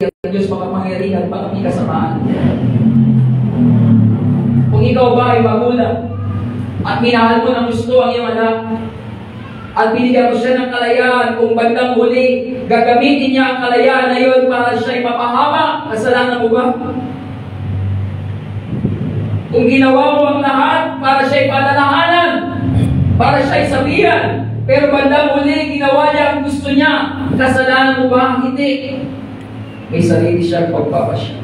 ang Diyos makapangyarihan pag may kasamaan. Kung ikaw ba ay magulang at minahal mo ng gusto ang iyong anak at binigyan mo siya ng kalayaan, kung bandang huli gagamitin niya ang kalayaan na yun para siya'y mapahama, kasalanan mo ba? Kung ginawa mo ang lahat para siya'y palalahanan, para siya'y sabihan, pero bandang huli ginawa niya ang gusto niya, kasalanan mo ba? Hindi. May sarili siyang pagpapasya.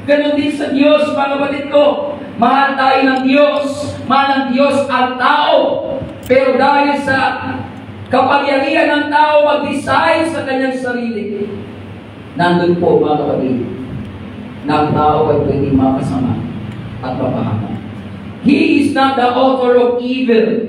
Ganon din sa Diyos, mga kapatid ko. Mahal tayo ng Diyos. Mahal ng Diyos ang tao. Pero dahil sa kapangyarihan ng tao mag-decide sa kanyang sarili, nandun po, mga kapatid, na ang tao ay pwede makasama at mapahama. He is not the author of evil.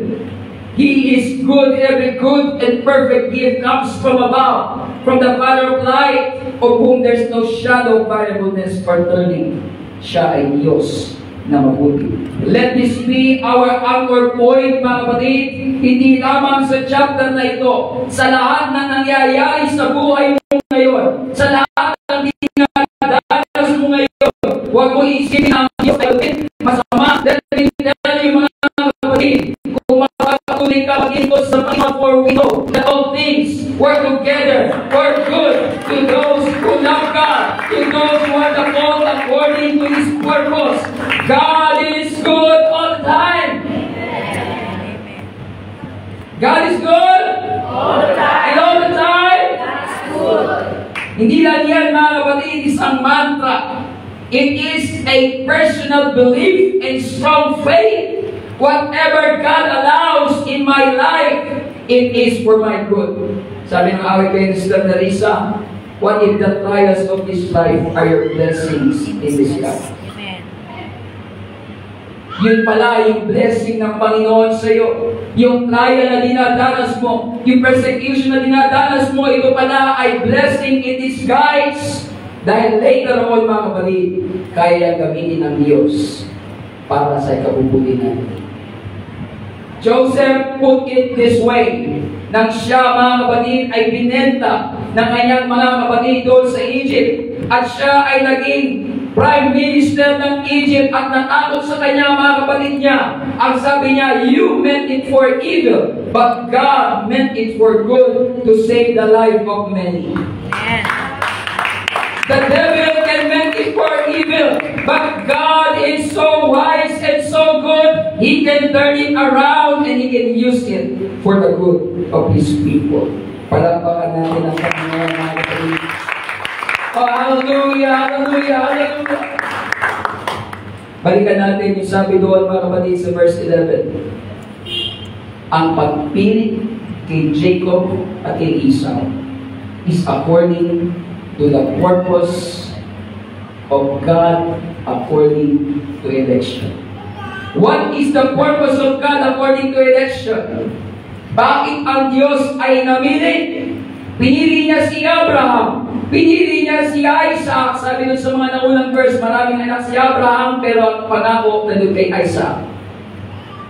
He is good. Every good and perfect gift comes from above, from the Father of light, of whom there is no shadow of variableness or turning. Siya ay Diyos na mabuti. Let this be our anchor point, mga kapatid, hindi lamang sa chapter na ito, sa lahat na nangyayari sa buhay mo ngayon, sa lahat ng dinadanas mo ngayon. Huwag mo isipin ang Diyos ay masama. Dahil yung mga kapatid, kung makapatuloy ka mag-input sa mga for we know that all things work together for good to those who love God, to those who are called according to His purpose. God is good all the time. God is good all the time. And all the time, that's good. Hindi lang yan, mga kapatid, isang mantra. It is a personal belief and strong faith. Whatever God allows in my life, it is for my good. Sabi ng awit kay Sister Narisa, what if the trials of this life are your blessings in disguise? Yun pala yung blessing ng Panginoon sa iyo. Yung trial na dinadanas mo, yung persecution na dinadanas mo, ito pala ay blessing in disguise. Dahil later on, mga kapatid, kaya gamitin ng Diyos para sa ikabubuti natin. Joseph put it this way, nang siya, mga kapatid, ay binenta ng kanyang mga kapatid doon sa Egypt, at siya ay naging prime minister ng Egypt at natakot sa kanya, mga kapatid niya. Ang sabi niya, you meant it for evil, but God meant it for good to save the life of many. The devil can make it for evil, but God is so wise and so good, He can turn it around and He can use it for the good of His people. Palakpakan natin ang Panginoon, mga kapatid. Oh, hallelujah, hallelujah, hallelujah. Balikan natin yung sabi doon, mga kapatid, sa verse 11. Ang pagpili kay Jacob at kay Esau is according to the purpose of God according to election. What is the purpose of God according to election? Bakit ang Diyos ay namili? Pinili niya si Abraham. Pinili niya si Isaac. Sabi nun sa mga naunang verse, maraming anak si Abraham, pero ang pangako na doon kay Isaac.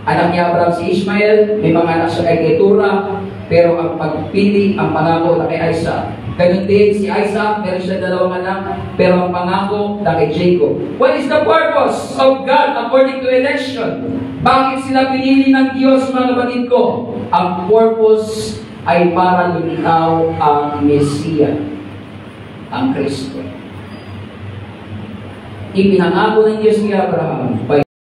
Anak ni Abraham si Ishmael, may mga anak siya kay Keturah, pero ang pagpili, ang pangako na kay Isaac. Ganun din si Isaac, meron siya dalawang anak, pero ang pangako na kay Jacob. What is the purpose of God according to election? Bakit sila pinili ng Diyos, mga kapatid ko? Ang purpose ay para lumitaw ang Mesiya, ang Kristo. Ipinangako ng Diyos kay Abraham by